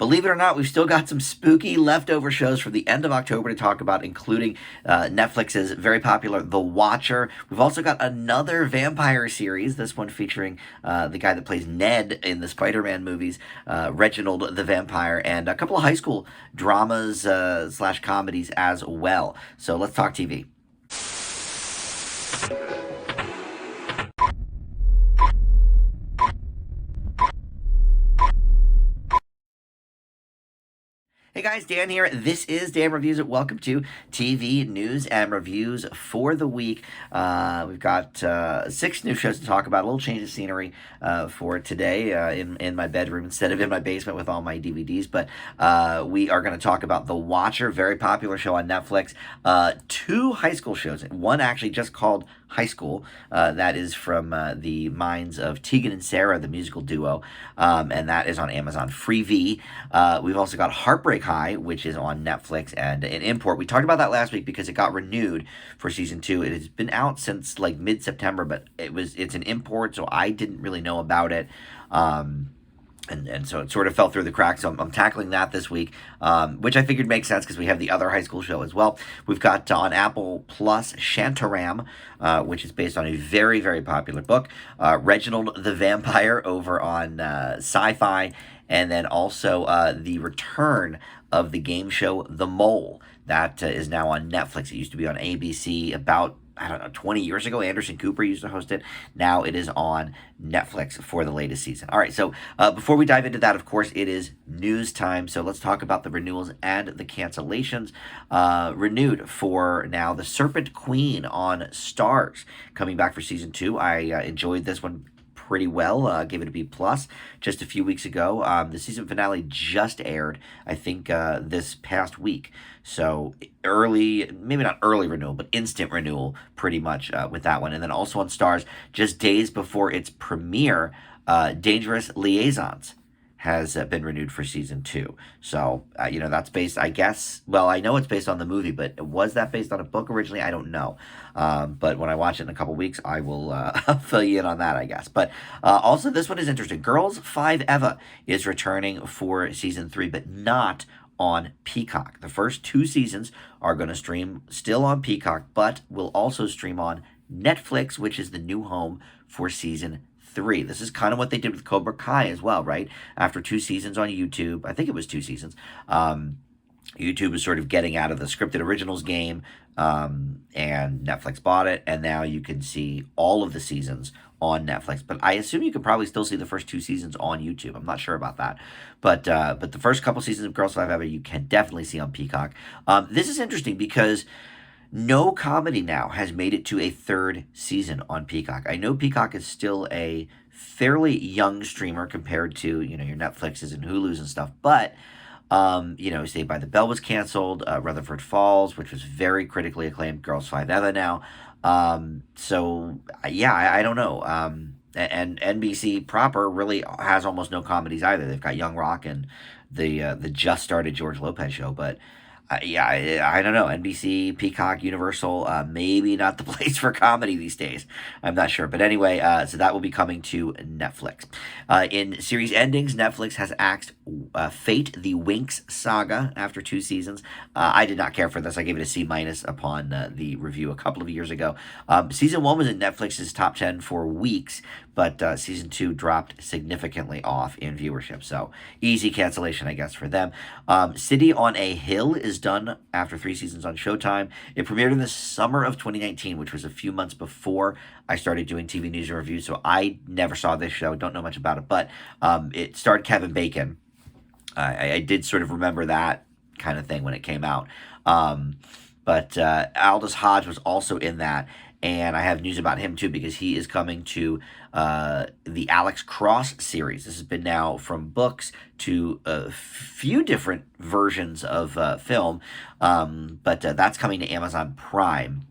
believe it or not, we've still got some spooky leftover shows from the end of October to talk about, including Netflix's very popular The Watcher. We've also got another vampire series, this one featuring the guy that plays Ned in the Spider-Man movies, Reginald the Vampire, and a couple of high school dramas slash comedies as well. So let's talk TV. Hey guys, Dan here. This is Dan Reviews It. Welcome to TV news and reviews for the week. We've got 6 new shows to talk about. A little change of scenery for today in my bedroom instead of in my basement with all my DVDs. But we are going to talk about The Watcher, very popular show on Netflix. 2 high school shows. One actually just called High School. That is from the minds of Tegan and Sarah, the musical duo. And that is on Amazon Freevee. We've also got Heartbreak High, which is on Netflix and an import. We talked about that last week because it got renewed for season 2. It has been out since like mid-September, but it's an import, so I didn't really know about it. And so it sort of fell through the cracks. So I'm tackling that this week, which I figured makes sense because we have the other high school show as well. We've got on Apple Plus Shantaram, which is based on a very, very popular book. Reginald the Vampire over on Sci-Fi. And then also the return of the game show The Mole. That is now on Netflix. It used to be on ABC about, 20 years ago. Anderson Cooper used to host it. Now it is on Netflix for the latest season. All right, so before we dive into that, of course, it is news time. So let's talk about the renewals and the cancellations. Renewed for now The Serpent Queen on Starz, coming back for season 2. I enjoyed this one pretty well. Gave it a B+ just a few weeks ago. The season finale just aired, I think, this past week. So early, maybe not early renewal, but instant renewal pretty much with that one. And then also on Starz, just days before its premiere, Dangerous Liaisons has been renewed for season 2. So, that's based, I guess, well, I know it's based on the movie, but was that based on a book originally? I don't know. But when I watch it in a couple weeks, I will fill you in on that, I guess. But also, this one is interesting. Girls 5 Eva is returning for season 3, but not on Peacock. The first 2 seasons are going to stream still on Peacock, but will also stream on Netflix, which is the new home for season 3. This is kind of what they did with Cobra Kai as well, right? After 2 seasons on YouTube, I think it was 2 seasons, YouTube was sort of getting out of the scripted originals game, and Netflix bought it, and now you can see all of the seasons on Netflix. But I assume you can probably still see the first 2 seasons on YouTube. I'm not sure about that. But the first couple seasons of Girls 5 Eva you can definitely see on Peacock. This is interesting because no comedy now has made it to a 3rd season on Peacock. I know Peacock is still a fairly young streamer compared to, your Netflixes and Hulus and stuff, but Saved by the Bell was canceled, Rutherford Falls, which was very critically acclaimed, Girls 5 Eva now. So yeah, I don't know. And NBC proper really has almost no comedies either. They've got Young Rock and the just started George Lopez show, but I don't know. NBC, Peacock, Universal, maybe not the place for comedy these days. I'm not sure. But anyway, so that will be coming to Netflix. In series endings, Netflix has axed Fate, the Winx saga after 2 seasons. I did not care for this. I gave it a C- upon the review a couple of years ago. Season 1 was in Netflix's top 10 for weeks, but season 2 dropped significantly off in viewership. So easy cancellation, I guess, for them. City on a Hill is done after 3 seasons on Showtime. It premiered in the summer of 2019, which was a few months before I started doing TV news and reviews, so I never saw this show, don't know much about it, but it starred Kevin Bacon. I did sort of remember that kind of thing when it came out. But Aldous Hodge was also in that, and I have news about him too because he is coming to the Alex Cross series. This has been now from books to a few different versions of film, but that's coming to Amazon Prime,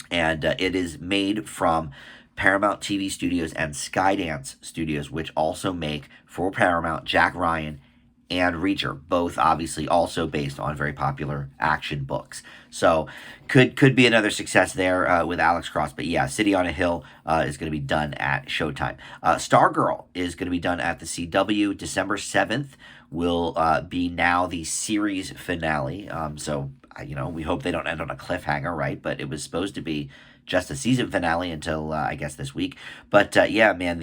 and it is made from Paramount TV Studios and Skydance Studios, which also make for Paramount Jack Ryan and Reacher, both obviously also based on very popular action books. So could be another success there with Alex Cross. But yeah, City on a Hill is going to be done at Showtime. Stargirl is going to be done at the CW. December 7th will be now the series finale. So we hope they don't end on a cliffhanger, right? But it was supposed to be just a season finale until I guess this week. But yeah, man,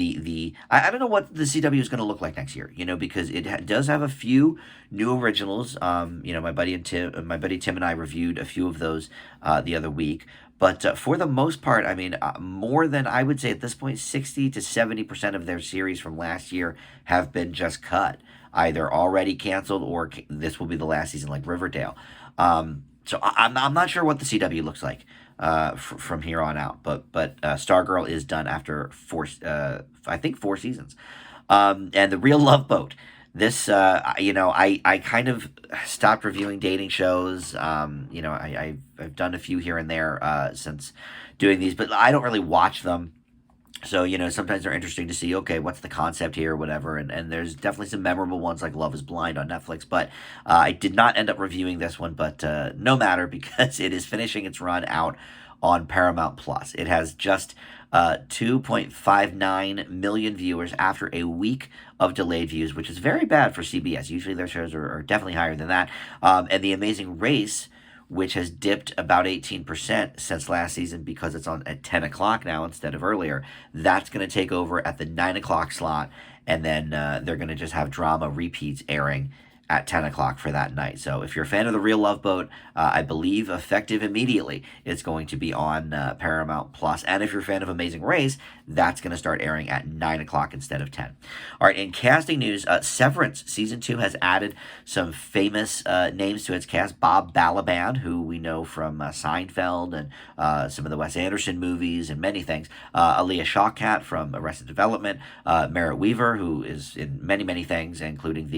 I don't know what the CW is going to look like next year. Because it does have a few new originals. My buddy Tim and I reviewed a few of those the other week. But for the most part, I mean, more than I would say at this point, 60 to 70% of their series from last year have been just cut, either already canceled or this will be the last season, like Riverdale. So I'm not sure what the CW looks like from here on out. But Stargirl is done after I think 4 seasons. And The Real Love Boat. This, I kind of stopped reviewing dating shows. I've done a few here and there since doing these, but I don't really watch them. So, sometimes they're interesting to see, okay, what's the concept here, whatever. And there's definitely some memorable ones like Love is Blind on Netflix. But I did not end up reviewing this one, but no matter, because it is finishing its run out on Paramount Plus. It has just 2.59 million viewers after a week of delayed views, which is very bad for CBS. Usually their shows are definitely higher than that. And The Amazing Race, which has dipped about 18% since last season because it's on at 10 o'clock now instead of earlier. That's going to take over at the 9 o'clock slot, and then they're going to just have drama repeats airing at 10 o'clock for that night. So if you're a fan of The Real Love Boat, I believe effective immediately, it's going to be on Paramount Plus. And if you're a fan of Amazing Race, that's going to start airing at 9 o'clock instead of 10. All right, in casting news, Severance Season 2 has added some famous names to its cast. Bob Balaban, who we know from Seinfeld and some of the Wes Anderson movies and many things. Aaliyah Shawkat from Arrested Development. Merritt Weaver, who is in many, many things, including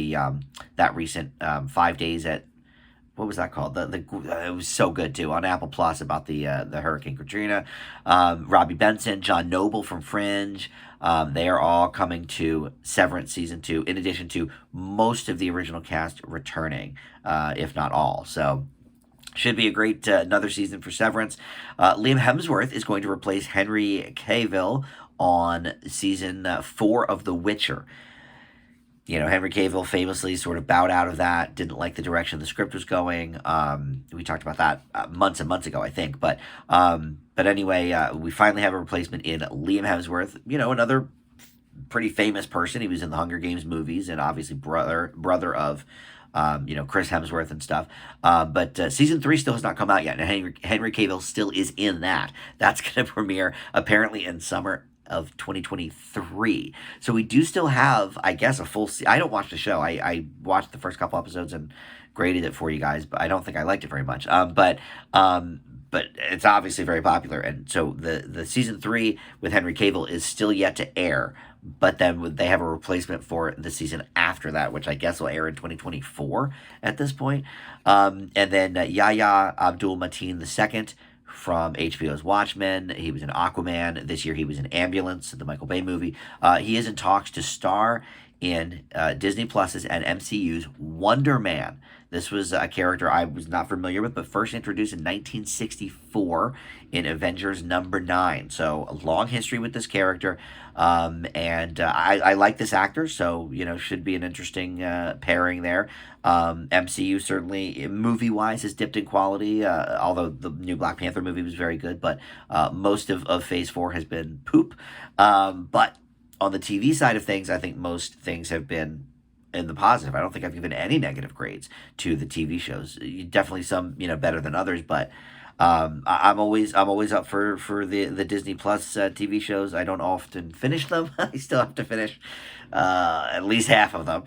that recent 5 days at, what was that called? It was so good too on Apple Plus about the Hurricane Katrina. Robbie Benson, John Noble from Fringe. They are all coming to Severance Season 2, in addition to most of the original cast returning, if not all. So should be a great another season for Severance. Liam Hemsworth is going to replace Henry Cavill on season 4 of The Witcher. Henry Cavill famously sort of bowed out of that, didn't like the direction the script was going. We talked about that months and months ago, I think. But anyway, we finally have a replacement in Liam Hemsworth, another pretty famous person. He was in the Hunger Games movies and obviously brother of Chris Hemsworth and stuff. But season 3 still has not come out yet, and Henry Cavill still is in that. That's going to premiere apparently in summer of 2023. So we do still have, I guess, a full I don't watch the show. I watched the first couple episodes and graded it for you guys, but I don't think I liked it very much. But it's obviously very popular, and so the season 3 with Henry Cavill is still yet to air. But then they have a replacement for the season after that, which I guess will air in 2024 at this point. And then Yahya Abdul-Mateen II from HBO's Watchmen. He was in Aquaman. This year he was in Ambulance, the Michael Bay movie. He is in talks to star in Disney Plus's and MCU's Wonder Man. This was a character I was not familiar with, but first introduced in 1964 in Avengers #9. So a long history with this character, and I like this actor, so should be an interesting pairing there. MCU certainly movie-wise has dipped in quality, although the new Black Panther movie was very good, but most of Phase 4 has been poop. But on the TV side of things, I think most things have been in the positive. I don't think I've given any negative grades to the TV shows. Definitely some, better than others, but I'm always up for the Disney Plus TV shows. I don't often finish them. I still have to finish at least half of them.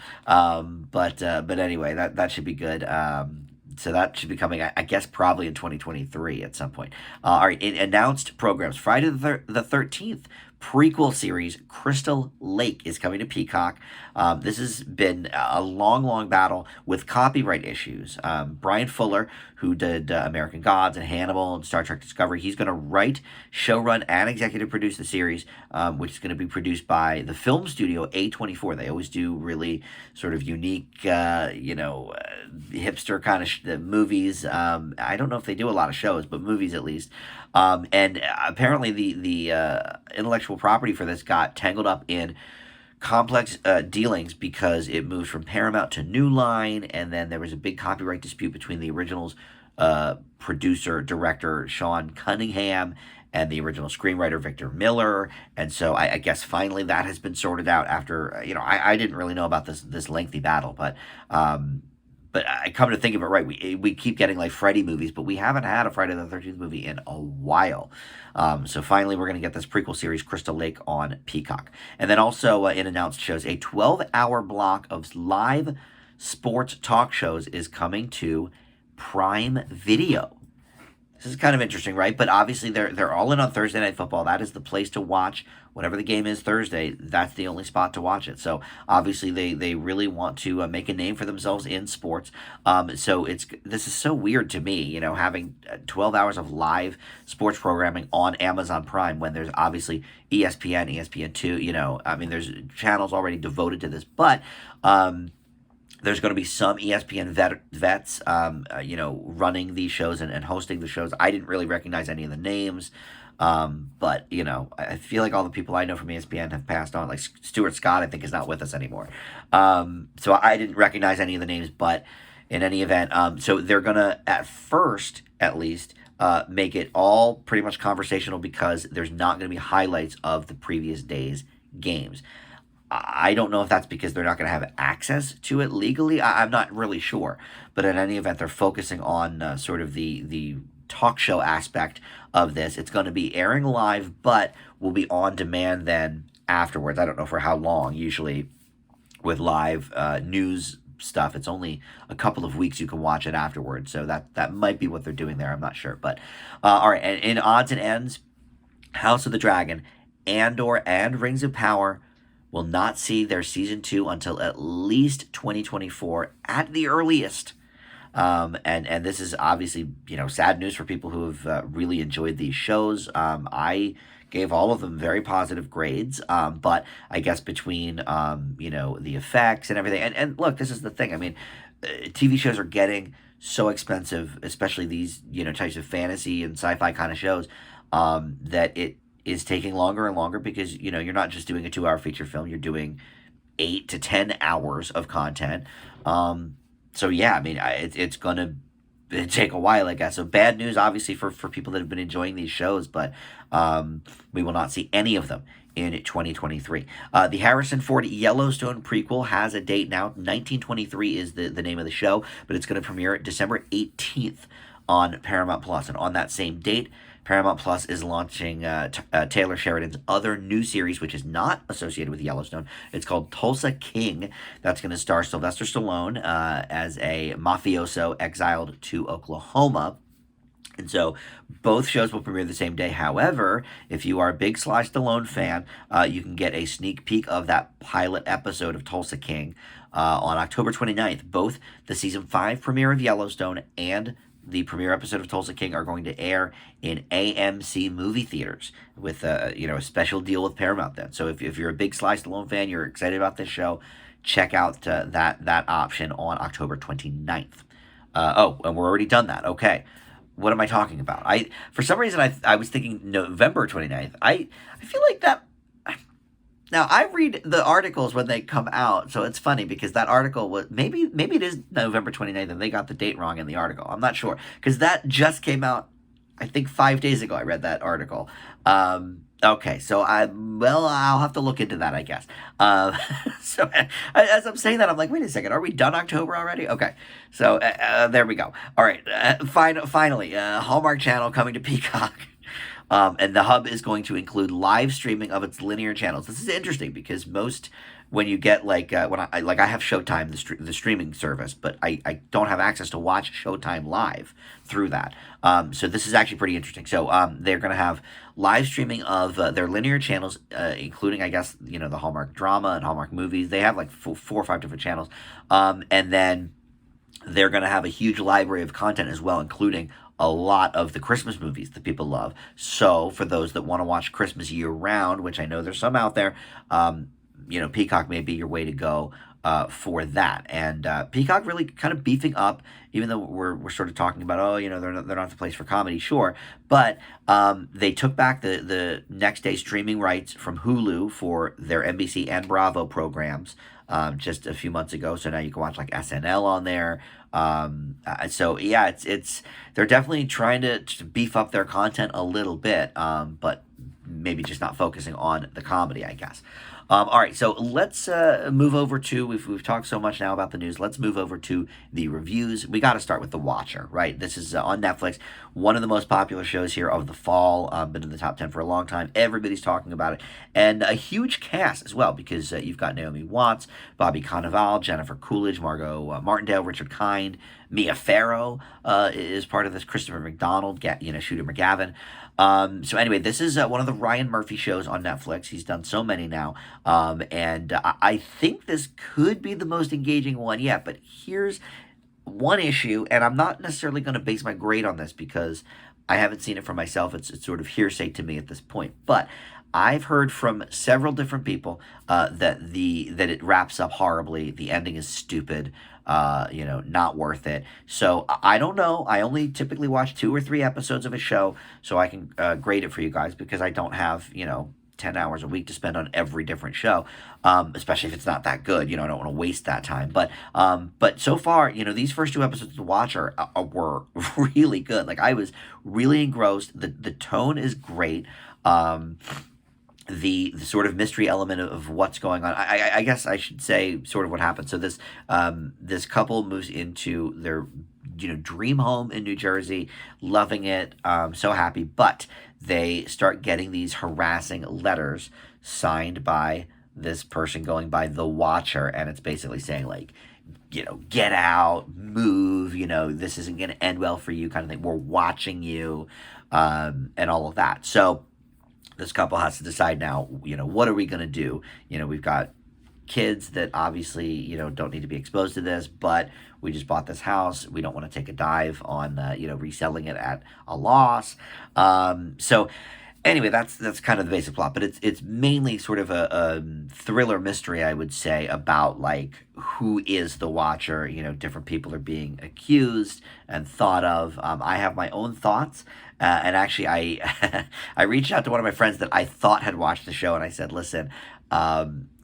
But anyway, that should be good. So that should be coming, I guess, probably in 2023 at some point. All right, announced programs. Friday the 13th prequel series Crystal Lake is coming to Peacock. This has been a long, long battle with copyright issues. Brian Fuller, who did American Gods and Hannibal and Star Trek Discovery, he's going to write, showrun, and executive produce the series, which is going to be produced by the film studio A24. They always do really sort of unique, hipster kind of movies. I don't know if they do a lot of shows, but movies at least. And apparently the intellectual property for this got tangled up in complex dealings because it moved from Paramount to New Line, and then there was a big copyright dispute between the original's producer, director Sean Cunningham and the original screenwriter Victor Miller. And so I guess finally that has been sorted out after, I didn't really know about this lengthy battle, but I come to think of it, right, we keep getting like Freddy movies, but we haven't had a Friday the 13th movie in a while. So finally we're going to get this prequel series, Crystal Lake, on Peacock. And then also in announced shows, a 12-hour block of live sports talk shows is coming to Prime Video. This is kind of interesting, right? But obviously they're all in on Thursday Night Football. That is the place to watch. Whatever the game is Thursday, that's the only spot to watch it. So obviously they really want to make a name for themselves in sports. So this is so weird to me, having 12 hours of live sports programming on Amazon Prime when there's obviously ESPN, ESPN2, there's channels already devoted to this. But there's going to be some ESPN vets, running these shows and hosting the shows. I didn't really recognize any of the names, but, I feel like all the people I know from ESPN have passed on. Like Stuart Scott, I think, is not with us anymore. So I didn't recognize any of the names, but in any event, so they're going to, at first, at least, make it all pretty much conversational because there's not going to be highlights of the previous day's games. I don't know if that's because they're not going to have access to it legally. I'm not really sure. But in any event, they're focusing on sort of the talk show aspect of this. It's going to be airing live, but will be on demand then afterwards. I don't know for how long. Usually with live news stuff, it's only a couple of weeks you can watch it afterwards. So that might be what they're doing there. I'm not sure. But all right, and in odds and ends, House of the Dragon, Andor, and Rings of Power will not see their season 2 until at least 2024 at the earliest. And this is obviously, sad news for people who have really enjoyed these shows. I gave all of them very positive grades, but I guess between, the effects and everything. And look, this is the thing. TV shows are getting so expensive, especially these, types of fantasy and sci-fi kind of shows, that it is taking longer and longer because, you're not just doing a 2-hour feature film, you're doing 8 to 10 hours of content. So yeah, it's going to take a while, I guess. So bad news, obviously, for people that have been enjoying these shows, but we will not see any of them in 2023. The Harrison Ford Yellowstone prequel has a date now. 1923 is the name of the show, but it's going to premiere December 18th on Paramount Plus. And on that same date, Paramount Plus is launching Taylor Sheridan's other new series, which is not associated with Yellowstone. It's called Tulsa King. That's going to star Sylvester Stallone as a mafioso exiled to Oklahoma. And so both shows will premiere the same day. However, if you are a big Sly Stallone fan, you can get a sneak peek of that pilot episode of Tulsa King on October 29th. Both the season 5 premiere of Yellowstone and the premiere episode of Tulsa King are going to air in AMC movie theaters with a special deal with Paramount then. So if you're a big Sly Stallone fan, you're excited about this show, check out that option on October 29th. And we're already done that. Okay. What am I talking about? For some reason I was thinking November 29th. I feel like that. Now, I read the articles when they come out, so it's funny because that article was, maybe it is November 29th and they got the date wrong in the article. I'm not sure, because that just came out, I think, 5 days ago. I read that article. Okay, so I'll have to look into that, I guess. So as I'm saying that, I'm like, wait a second, are we done October already? Okay, so there we go. All right, finally, Hallmark Channel coming to Peacock. And the hub is going to include live streaming of its linear channels. This is interesting because most when you get like when I have Showtime, the streaming service, but I don't have access to watch Showtime live through that. So this is actually pretty interesting. So they're going to have live streaming of their linear channels, including, I guess, the Hallmark drama and Hallmark movies. They have like four or five different channels, and then they're going to have a huge library of content as well, including a lot of the Christmas movies that people love. So for those that want to watch Christmas year round, which I know there's some out there, Peacock may be your way to go for that. And Peacock really kind of beefing up, even though we're sort of talking about, they're not the place for comedy, sure, but they took back the next day streaming rights from Hulu for their NBC and Bravo programs just a few months ago. So now you can watch like SNL on there. So yeah, it's they're definitely trying to beef up their content a little bit, but maybe just not focusing on the comedy, I guess. All right, so let's move over to, we've talked so much now about the news. Let's move over to the reviews. We got to start with The Watcher, right? This is on Netflix, one of the most popular shows here of the fall. Been in the top 10 for a long time. Everybody's talking about it. And a huge cast as well, because you've got Naomi Watts, Bobby Cannavale, Jennifer Coolidge, Margot Martindale, Richard Kind, Mia Farrow is part of this, Christopher McDonald, Shooter McGavin. So anyway, this is one of the Ryan Murphy shows on Netflix. He's done so many now. And I think this could be the most engaging one yet. But here's one issue, and I'm not necessarily going to base my grade on this because I haven't seen it for myself. It's sort of hearsay to me at this point. But I've heard from several different people that it wraps up horribly. The ending is stupid. Not worth it. So I don't know. I only typically watch 2 or 3 episodes of a show, so I can grade it for you guys because I don't have 10 hours a week to spend on every different show, especially if it's not that good. I don't want to waste that time. But so far, these first 2 episodes to watch were really good. Like, I was really engrossed. The tone is great. The sort of mystery element of what's going on. I guess I should say sort of what happened. So this couple moves into their dream home in New Jersey, loving it, so happy, but they start getting these harassing letters signed by this person going by The Watcher, and it's basically saying like, get out, move, this isn't going to end well for you, kind of thing. We're watching you, and all of that. So this couple has to decide now, what are we going to do? We've got kids that obviously, don't need to be exposed to this, but we just bought this house. We don't want to take a dive on, reselling it at a loss. So anyway, that's kind of the basic plot, but it's mainly sort of a thriller mystery, I would say, about like who is the Watcher. Different people are being accused and thought of. I have my own thoughts. And actually, I reached out to one of my friends that I thought had watched the show, and I said, listen,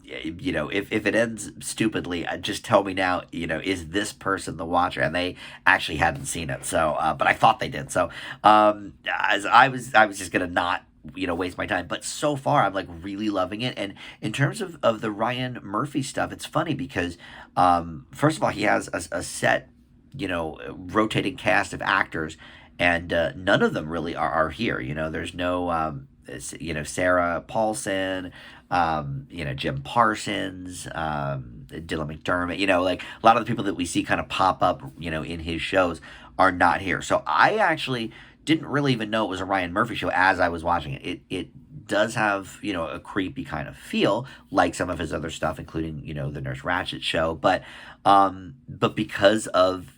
if it ends stupidly, just tell me now, is this person the Watcher? And they actually hadn't seen it. So, but I thought they did. So, as I was just going to not, waste my time. But so far, I'm like really loving it. And in terms of the Ryan Murphy stuff, it's funny because, first of all, he has a set, rotating cast of actors, and none of them really are here. There's no, Sarah Paulson, Jim Parsons, Dylan McDermott, like a lot of the people that we see kind of pop up, in his shows are not here. So I actually didn't really even know it was a Ryan Murphy show as I was watching it. It does have, a creepy kind of feel like some of his other stuff, including, the Nurse Ratched show. But because of,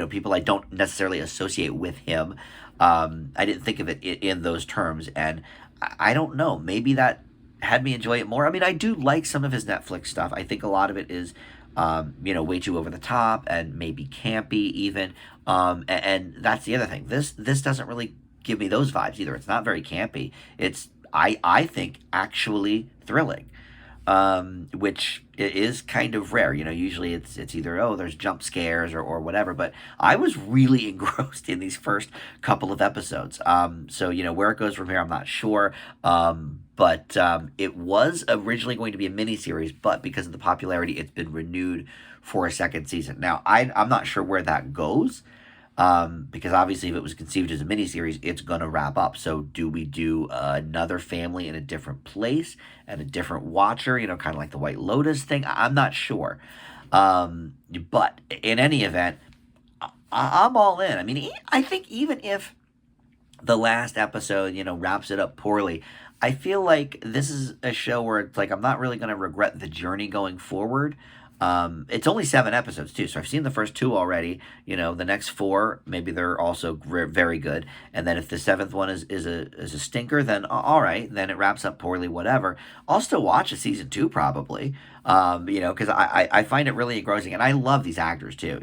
people I don't necessarily associate with him, I didn't think of it in those terms. And I don't know, maybe that had me enjoy it more. I mean, I do like some of his Netflix stuff. I think a lot of it is, way too over the top and maybe campy even. And that's the other thing. This doesn't really give me those vibes either. It's not very campy. It's, I think, actually thrilling. Which is kind of rare. Usually it's either, there's jump scares or whatever, but I was really engrossed in these first couple of episodes. So, where it goes from here, I'm not sure. But it was originally going to be a miniseries, but because of the popularity, it's been renewed for a second season. Now, I'm not sure where that goes. because obviously if it was conceived as a miniseries, it's going to wrap up. So do we do another family in a different place and a different watcher, kind of like the White Lotus thing? I'm not sure. But in any event, I'm all in. I mean, I think even if the last episode, wraps it up poorly, I feel like this is a show where it's like I'm not really going to regret the journey going forward. It's only 7 episodes too, so I've seen the first 2 already. The next 4 maybe they're also very good, and then if the 7th one is a stinker, then all right, then it wraps up poorly. Whatever, I'll still watch a season 2 probably. Because I find it really engrossing, and I love these actors too.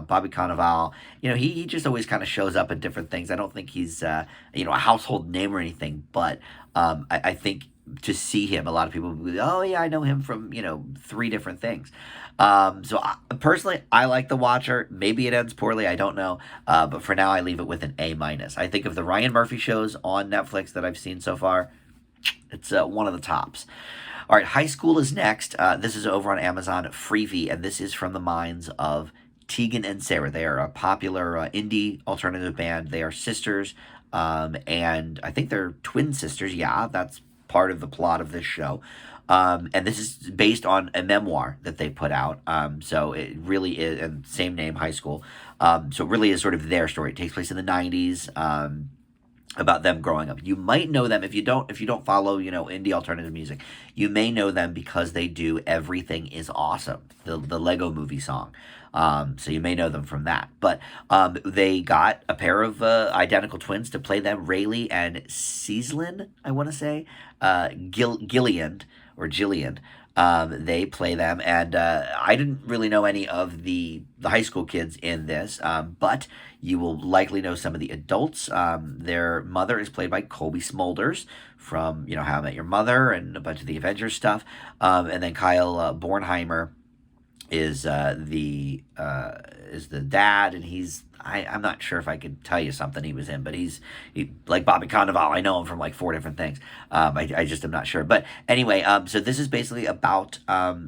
Bobby Cannavale. He just always kind of shows up in different things. I don't think he's a household name or anything, but I think to see him, a lot of people will be, oh yeah, I know him from 3 different things. Personally, I like The Watcher. Maybe it ends poorly, I don't know, but for now I leave it with an A-. I think of the Ryan Murphy shows on Netflix that I've seen so far, it's one of the tops. All right, High School is next. This is over on Amazon Freevee, and this is from the minds of Tegan and Sarah. They are a popular indie alternative band. They are sisters, and I think they're twin sisters. Yeah, that's part of the plot of this show. And this is based on a memoir that they put out. So it really is, and same name, High School. So it really is sort of their story. It takes place in the 90s. About them growing up. You might know them if you don't follow, indie alternative music. You may know them because they do Everything Is Awesome, the Lego movie song. So you may know them from that. But they got a pair of identical twins to play them, Rayleigh and Caitlin, I want to say. Gillian or Jillian. They play them, and I didn't really know any of the high school kids in this, but you will likely know some of the adults. Their mother is played by Colby Smulders from How I Met Your Mother and a bunch of the Avengers stuff, and then Kyle Bornheimer is the dad, and I'm not sure if I could tell you something he was in, but he like Bobby Cannavale. I know him from like 4 different things. I just am not sure. But anyway, so this is basically about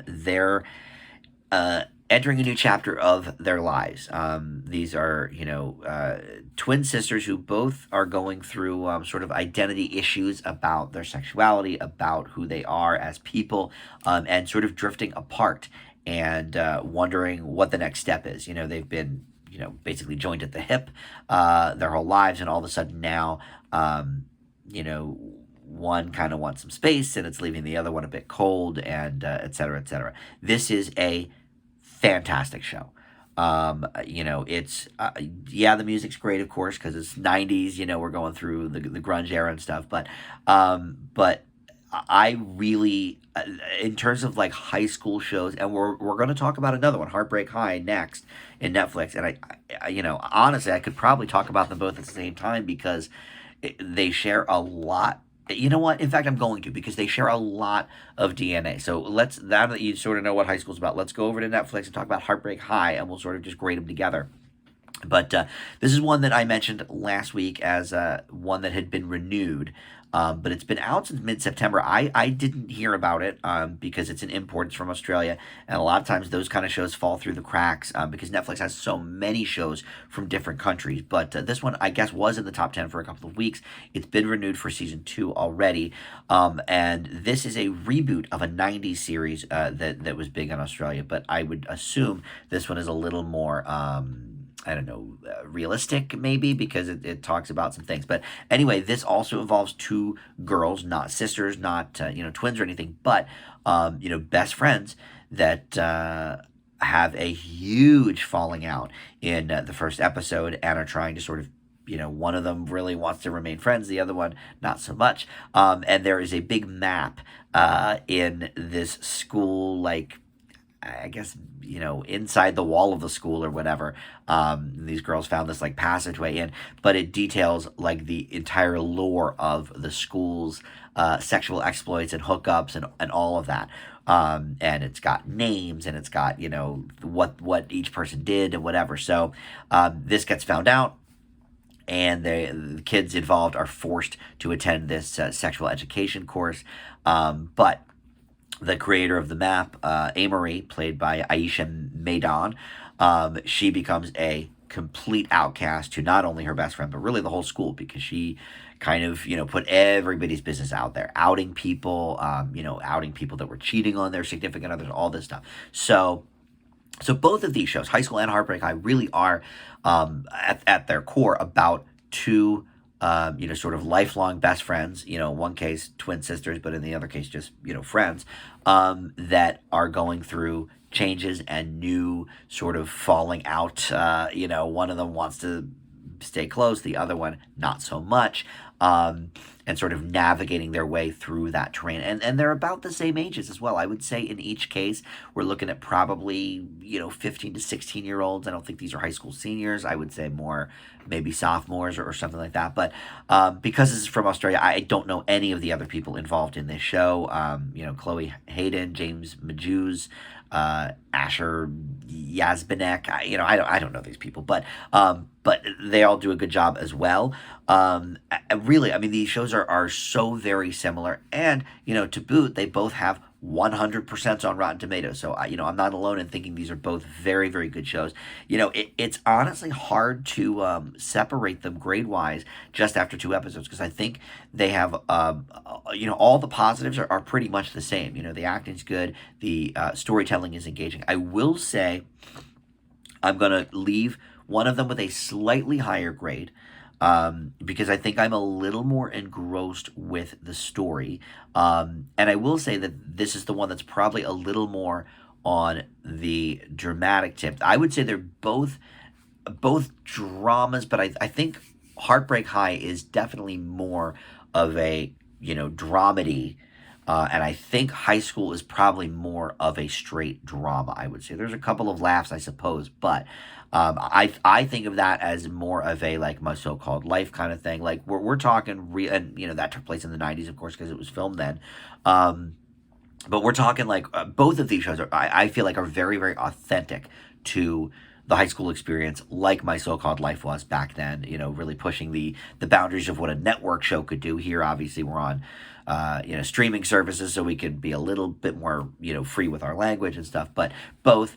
their entering a new chapter of their lives. These are twin sisters who both are going through sort of identity issues about their sexuality, about who they are as people, and sort of drifting apart and wondering what the next step is. They've been basically joined at the hip their whole lives, and all of a sudden now, one kind of wants some space, and it's leaving the other one a bit cold, and et cetera, et cetera. This is a fantastic show. It's the music's great, of course, because it's 90s. We're going through the grunge era and stuff, but I really, in terms of like high school shows, and we're going to talk about another one, Heartbreak High, next in Netflix, and I honestly, I could probably talk about them both at the same time because they share a lot. You know what? In fact, I'm going to, because they share a lot of DNA. So now that you sort of know what high school's about, let's go over to Netflix and talk about Heartbreak High, and we'll sort of just grade them together. But this is one that I mentioned last week as one that had been renewed. But it's been out since mid-September. I didn't hear about it because it's an import. It's from Australia. And a lot of times those kind of shows fall through the cracks because Netflix has so many shows from different countries. But this one, I guess, was in the top 10 for a couple of weeks. It's been renewed for season 2 already. And this is a reboot of a 90s series that was big in Australia. But I would assume this one is a little more I don't know, realistic maybe, because it talks about some things. But anyway, this also involves 2 girls, not sisters, not, twins or anything, but, best friends that have a huge falling out in the first episode and are trying to sort of, one of them really wants to remain friends, the other one not so much. And there is a big map in this school, like, I guess, inside the wall of the school or whatever. These girls found this like passageway in, but it details like the entire lore of the school's sexual exploits and hookups and all of that. And it's got names, and it's got, what each person did and whatever. So this gets found out, and the kids involved are forced to attend this sexual education course. But the creator of the map, Amory, played by Aisha Maidan, she becomes a complete outcast to not only her best friend, but really the whole school, because she kind of, put everybody's business out there, outing people, outing people that were cheating on their significant others, all this stuff. So both of these shows, High School and Heartbreak High, really are at their core about two, sort of lifelong best friends. In one case, twin sisters, but in the other case, just friends that are going through changes and new sort of falling out. One of them wants to stay close, the other one not so much. And sort of navigating their way through that terrain. And they're about the same ages as well. I would say in each case, we're looking at probably, 15 to 16-year-olds. I don't think these are high school seniors. I would say more maybe sophomores or something like that. But because this is from Australia, I don't know any of the other people involved in this show. Chloe Hayden, James Majuz, Asher Yazbenek. I don't know these people, but they all do a good job as well. Really, I mean, these shows are so very similar, and to boot, they both have 100% on Rotten Tomatoes. So I'm not alone in thinking these are both very, very good shows. It's honestly hard to separate them grade wise just after 2 episodes, because I think they have all the positives are pretty much the same. The acting's good, the storytelling is engaging. I will say I'm gonna leave one of them with a slightly higher grade. Because I think I'm a little more engrossed with the story. And I will say that this is the one that's probably a little more on the dramatic tip. I would say they're both dramas, but I think Heartbreak High is definitely more of a, dramedy. And I think High School is probably more of a straight drama, I would say. There's a couple of laughs, I suppose, but I think of that as more of a, like, My So-Called Life kind of thing. Like, we're talking, and, that took place in the 90s, of course, because it was filmed then. But we're talking, like, both of these shows, I feel like, are very, very authentic to the high school experience, like My So-Called Life was back then, really pushing the boundaries of what a network show could do. Here, obviously, we're on streaming services, so we could be a little bit more, free with our language and stuff. But both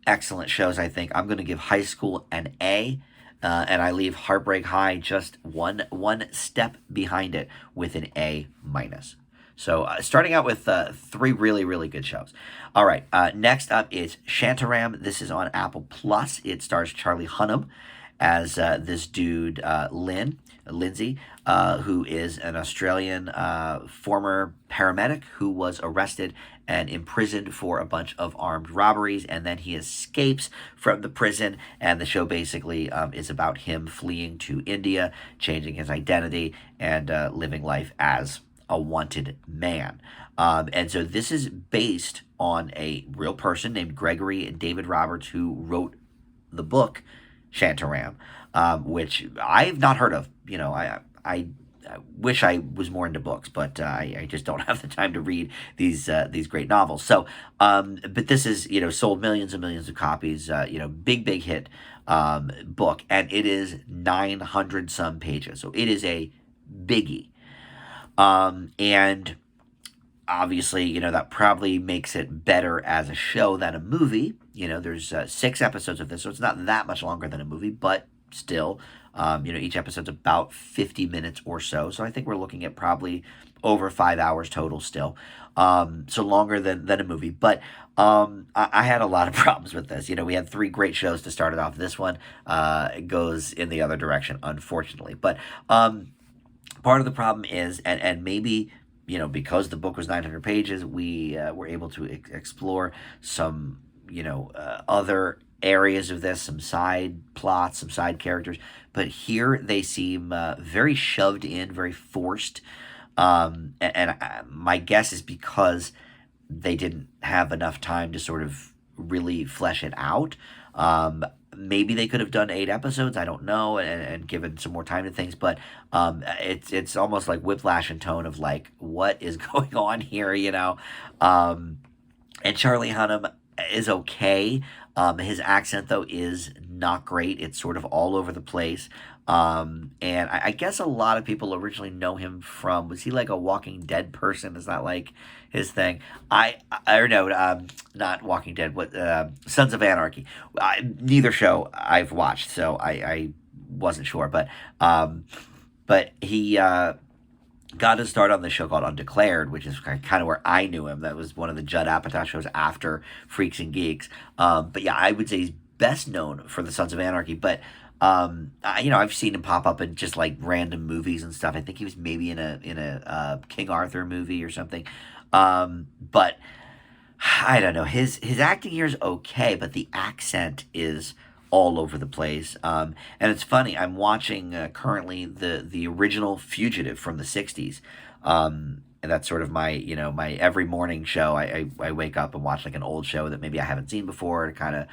excellent shows, I think. I'm going to give High School an A, and I leave Heartbreak High just one step behind it with an A minus. So starting out with 3 really, really good shows. All right, next up is Shantaram. This is on Apple Plus. It stars Charlie Hunnam as this dude, Lindsay, who is an Australian former paramedic who was arrested and imprisoned for a bunch of armed robberies, and then he escapes from the prison, and the show basically is about him fleeing to India, changing his identity, and living life as a wanted man. And so this is based on a real person named Gregory and David Roberts, who wrote the book Shantaram, which I've not heard of. I wish I was more into books, but I just don't have the time to read these great novels. So, but this is sold millions and millions of copies. Big hit book, and it is 900 some pages. So it is a biggie, and obviously that probably makes it better as a show than a movie. There's 6 episodes of this, so it's not that much longer than a movie, but still. Each episode's about 50 minutes or so. So I think we're looking at probably over 5 hours total still. So longer than a movie. But I had a lot of problems with this. We had 3 great shows to start it off. This one goes in the other direction, unfortunately. But part of the problem is, and maybe, because the book was 900 pages, we were able to explore some, other areas of this, some side plots, some side characters, but here they seem very shoved in, very forced, and my guess is because they didn't have enough time to sort of really flesh it out. Maybe they could have done 8 episodes, I don't know, and given some more time to things, but it's almost like whiplash in tone of, like, what is going on here, and Charlie Hunnam is okay. His accent, though, is not great. It's sort of all over the place. And I guess a lot of people originally know him from, was he like a Walking Dead person? Is that like his thing? I don't know, not Walking Dead, what, Sons of Anarchy. Neither show I've watched, so I wasn't sure. But he got his start on this show called Undeclared, which is kind of where I knew him. That was one of the Judd Apatow shows after Freaks and Geeks. But yeah, I would say he's best known for the Sons of Anarchy. But I've seen him pop up in just like random movies and stuff. I think he was maybe in a King Arthur movie or something. But I don't know. His acting here is okay, but the accent is all over the place. And it's funny. I'm watching currently the original Fugitive from the '60s. And that's sort of my every morning show. I wake up and watch like an old show that maybe I haven't seen before to kind of,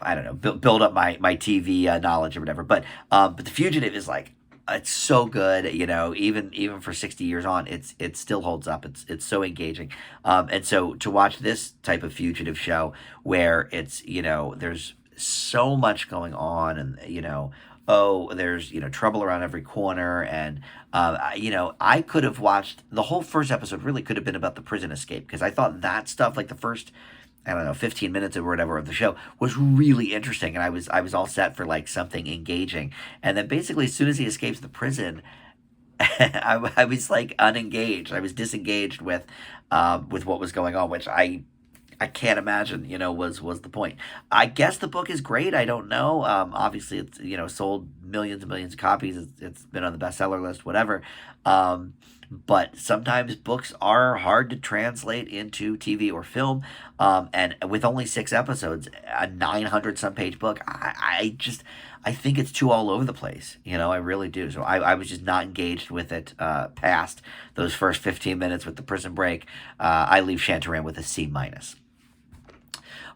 I don't know, build up my TV knowledge or whatever. But the Fugitive is like, it's so good, even for 60 years on, it still holds up. It's so engaging. And so to watch this type of Fugitive show where it's, there's so much going on, and there's trouble around every corner, and I could have watched the whole first episode. Really could have been about the prison escape, because I thought that stuff, like the first, I don't know, 15 minutes or whatever of the show, was really interesting, and I was all set for like something engaging. And then basically as soon as he escapes the prison, I was like unengaged. I was disengaged with what was going on, which I can't imagine, was the point. I guess the book is great. I don't know. Obviously, it's, sold millions and millions of copies. It's been on the bestseller list, whatever. But sometimes books are hard to translate into TV or film. And with only 6 episodes, a 900-some page book, I think it's too all over the place. I really do. So I was just not engaged with it past those first 15 minutes with the prison break. I leave Shantaram with a C-.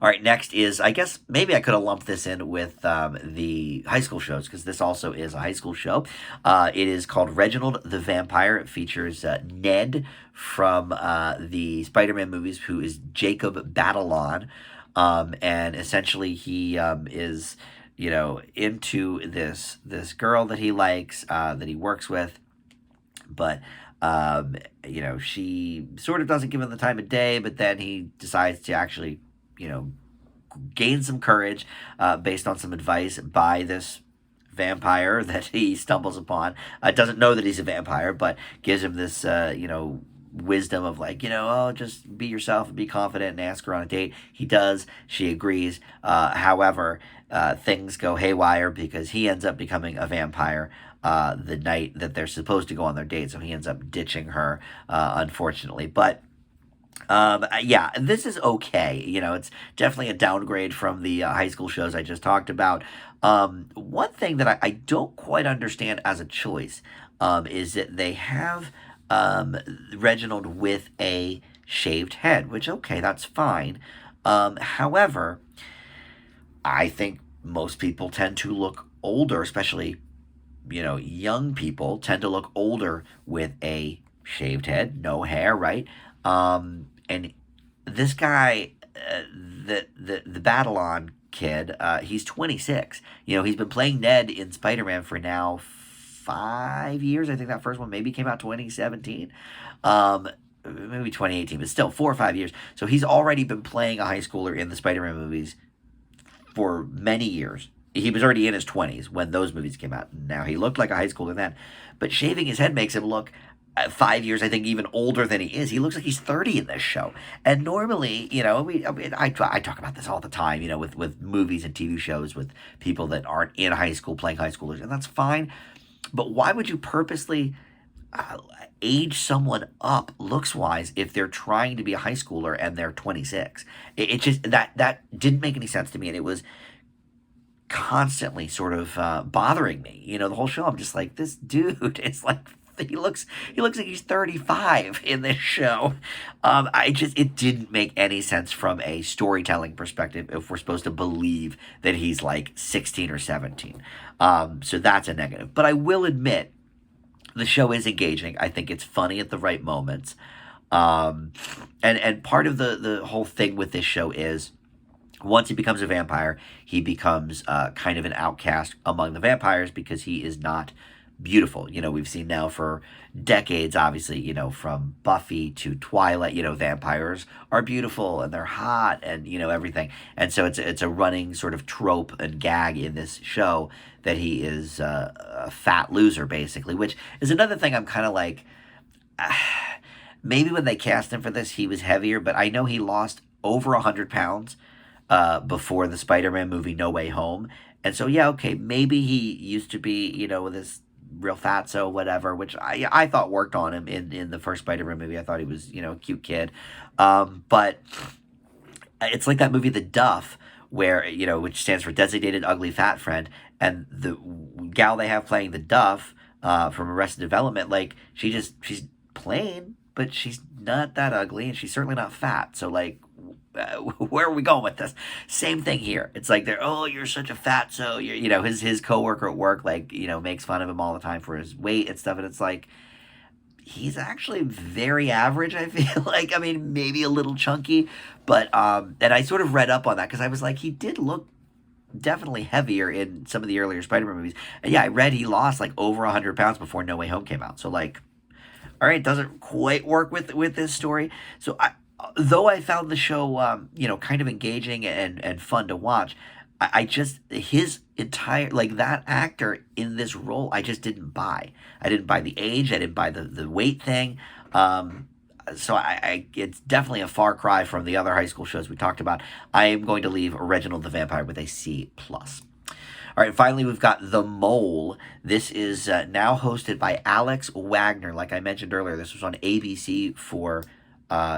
All right, next is, I guess maybe I could have lumped this in with the high school shows, because this also is a high school show. It is called Reginald the Vampire. It features Ned from the Spider-Man movies, who is Jacob Batalon. And essentially he is, into this girl that he likes, that he works with. But she sort of doesn't give him the time of day, but then he decides to actually gain some courage based on some advice by this vampire that he stumbles upon. Doesn't know that he's a vampire, but gives him this, wisdom of like, just be yourself and be confident and ask her on a date. He does. She agrees. However, things go haywire because he ends up becoming a vampire the night that they're supposed to go on their date. So he ends up ditching her, unfortunately. But yeah, this is okay. It's definitely a downgrade from the high school shows I just talked about. One thing that I don't quite understand as a choice is that they have Reginald with a shaved head, which, okay, that's fine. However, I think most people tend to look older, especially, young people tend to look older with a shaved head, no hair, right? And this guy, the Batalon kid, he's 26. He's been playing Ned in Spider-Man for now 5 years. I think that first one maybe came out 2017. Maybe 2018, but still 4 or 5 years. So he's already been playing a high schooler in the Spider-Man movies for many years. He was already in his 20s when those movies came out. Now he looked like a high schooler then. But shaving his head makes him look 5 years, I think, even older than he is. He looks like he's 30 in this show. And normally, I talk about this all the time, with movies and TV shows with people that aren't in high school playing high schoolers, and that's fine. But why would you purposely age someone up looks-wise if they're trying to be a high schooler and they're 26? It just, that didn't make any sense to me, and it was constantly sort of bothering me. The whole show, I'm just like, this dude is like, he looks like he's 35 in this show. It didn't make any sense from a storytelling perspective if we're supposed to believe that he's like 16 or 17. So that's a negative. But I will admit, the show is engaging. I think it's funny at the right moments. And part of the whole thing with this show is once he becomes a vampire, he becomes kind of an outcast among the vampires because he is not beautiful. We've seen now for decades, obviously, from Buffy to Twilight, vampires are beautiful and they're hot and, everything. And so it's a running sort of trope and gag in this show that he is a fat loser, basically, which is another thing I'm kind of like, maybe when they cast him for this, he was heavier, but I know he lost over 100 pounds before the Spider-Man movie No Way Home. And so, yeah, okay, maybe he used to be, this real fatso, whatever, which I thought worked on him in the first Spider-Man movie. I thought he was, a cute kid. But it's like that movie, The Duff, where, which stands for Designated Ugly Fat Friend, and the gal they have playing the Duff from Arrested Development, like, she's plain, but she's not that ugly, and she's certainly not fat. So, like, where are we going with this? Same thing here. It's like you're such a fatso. His coworker at work, like, makes fun of him all the time for his weight and stuff. And it's like, he's actually very average, I feel like. I mean, maybe a little chunky, but, and I sort of read up on that because I was like, he did look definitely heavier in some of the earlier Spider-Man movies. And yeah, I read he lost like over 100 pounds before No Way Home came out. So, like, all right, doesn't quite work with this story. So though I found the show, kind of engaging and fun to watch, I just, his entire, like, that actor in this role, I just didn't buy. I didn't buy the age. I didn't buy the weight thing. So it's definitely a far cry from the other high school shows we talked about. I am going to leave Reginald the Vampire with a C+. All right, finally, we've got The Mole. This is now hosted by Alex Wagner. Like I mentioned earlier, this was on ABC for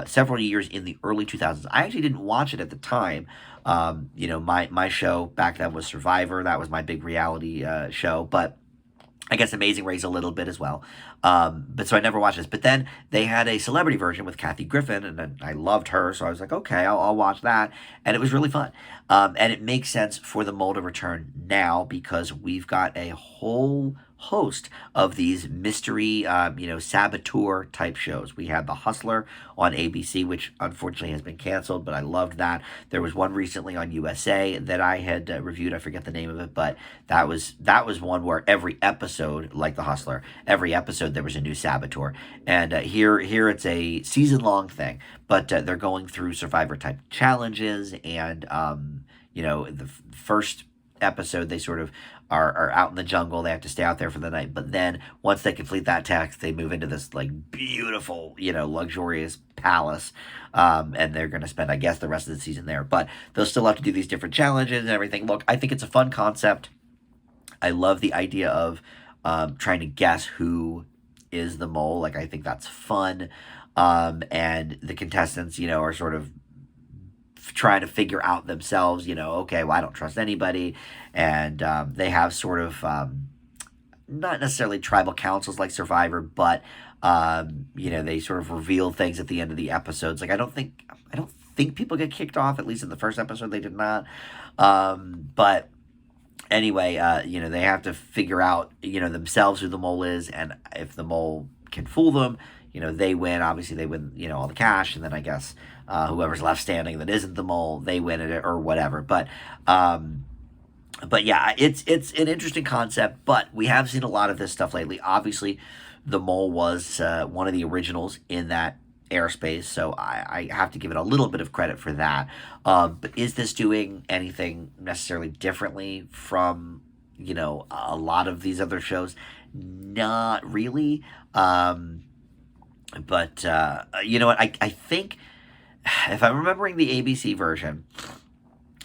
several years in the early 2000s. I actually didn't watch it at the time. My show back then was Survivor. That was my big reality show. But I guess Amazing Race a little bit as well. But so I never watched this. But then they had a celebrity version with Kathy Griffin, and then I loved her, so I was like, okay, I'll watch that. And it was really fun. And it makes sense for The Mole to return now because we've got a whole host of these mystery, saboteur type shows. We had The Hustler on ABC, which unfortunately has been canceled, but I loved that. There was one recently on USA that I had reviewed. I forget the name of it, but that was one where every episode, like The Hustler, every episode there was a new saboteur. And here it's a season-long thing, but they're going through Survivor-type challenges, and the first episode they sort of are out in the jungle. They have to stay out there for the night. But then once they complete that task, they move into this like beautiful, luxurious palace. And they're going to spend, I guess, the rest of the season there. But they'll still have to do these different challenges and everything. Look, I think it's a fun concept. I love the idea of trying to guess who is the mole. Like, I think that's fun. And the contestants, are sort of trying to figure out themselves, okay, well, I don't trust anybody. And they have sort of not necessarily tribal councils like Survivor, but they sort of reveal things at the end of the episodes. Like, I don't think people get kicked off. At least in the first episode they did not. But anyway, they have to figure out themselves who the mole is, and if the mole can fool them, they win. Obviously they win all the cash, and then I guess whoever's left standing that isn't the mole, they win it or whatever. But yeah, it's an interesting concept, but we have seen a lot of this stuff lately. Obviously, the mole was one of the originals in that airspace, so I have to give it a little bit of credit for that. But is this doing anything necessarily differently from a lot of these other shows? Not really. But you know what? I think, if I'm remembering the ABC version,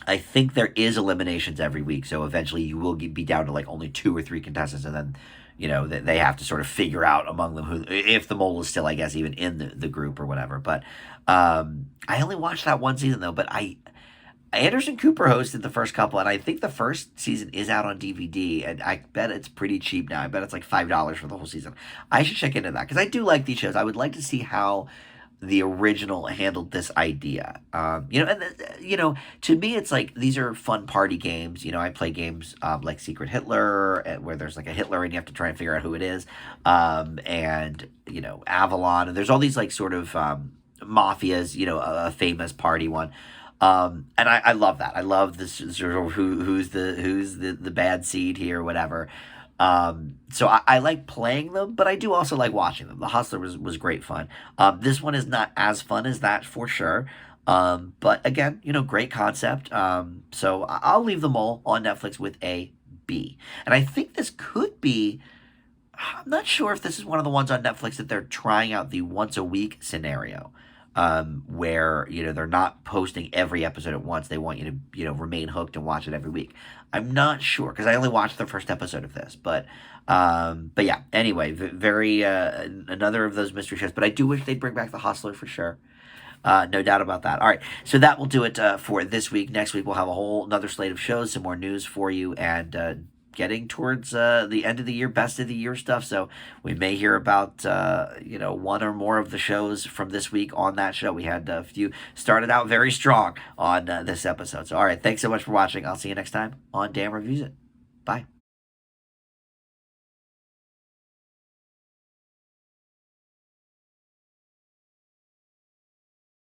I think there is eliminations every week. So eventually you will be down to like only 2 or 3 contestants, and then they have to sort of figure out among them who, if the mole is still, I guess, even in the group or whatever. But I only watched that one season though. But Anderson Cooper hosted the first couple, and I think the first season is out on DVD, and I bet it's pretty cheap now. I bet it's like $5 for the whole season. I should check into that, because I do like these shows. I would like to see how the original handled this idea. To me, it's like, these are fun party games. I play games like Secret Hitler, where there's like a Hitler and you have to try and figure out who it is. And Avalon, and there's all these like sort of mafias, a famous party one. And I love that. I love this sort of who's the bad seed here, or whatever. So I like playing them, but I do also like watching them. The Hustler was great fun. This one is not as fun as that for sure. But again, great concept. So I'll leave them all on Netflix with a B. And I think this could be. I'm not sure if this is one of the ones on Netflix that they're trying out the once a week scenario, where they're not posting every episode at once. They want you to remain hooked and watch it every week. I'm not sure because I only watched the first episode of this, but yeah. Anyway, very another of those mystery shows. But I do wish they'd bring back The Hustler for sure. No doubt about that. All right, so that will do it for this week. Next week we'll have a whole another slate of shows, some more news for you, and getting towards the end of the year, best of the year stuff. So we may hear about one or more of the shows from this week on that show. We had a few started out very strong on this episode. So all right, thanks so much for watching. I'll see you next time on Dan Reviews It. Bye.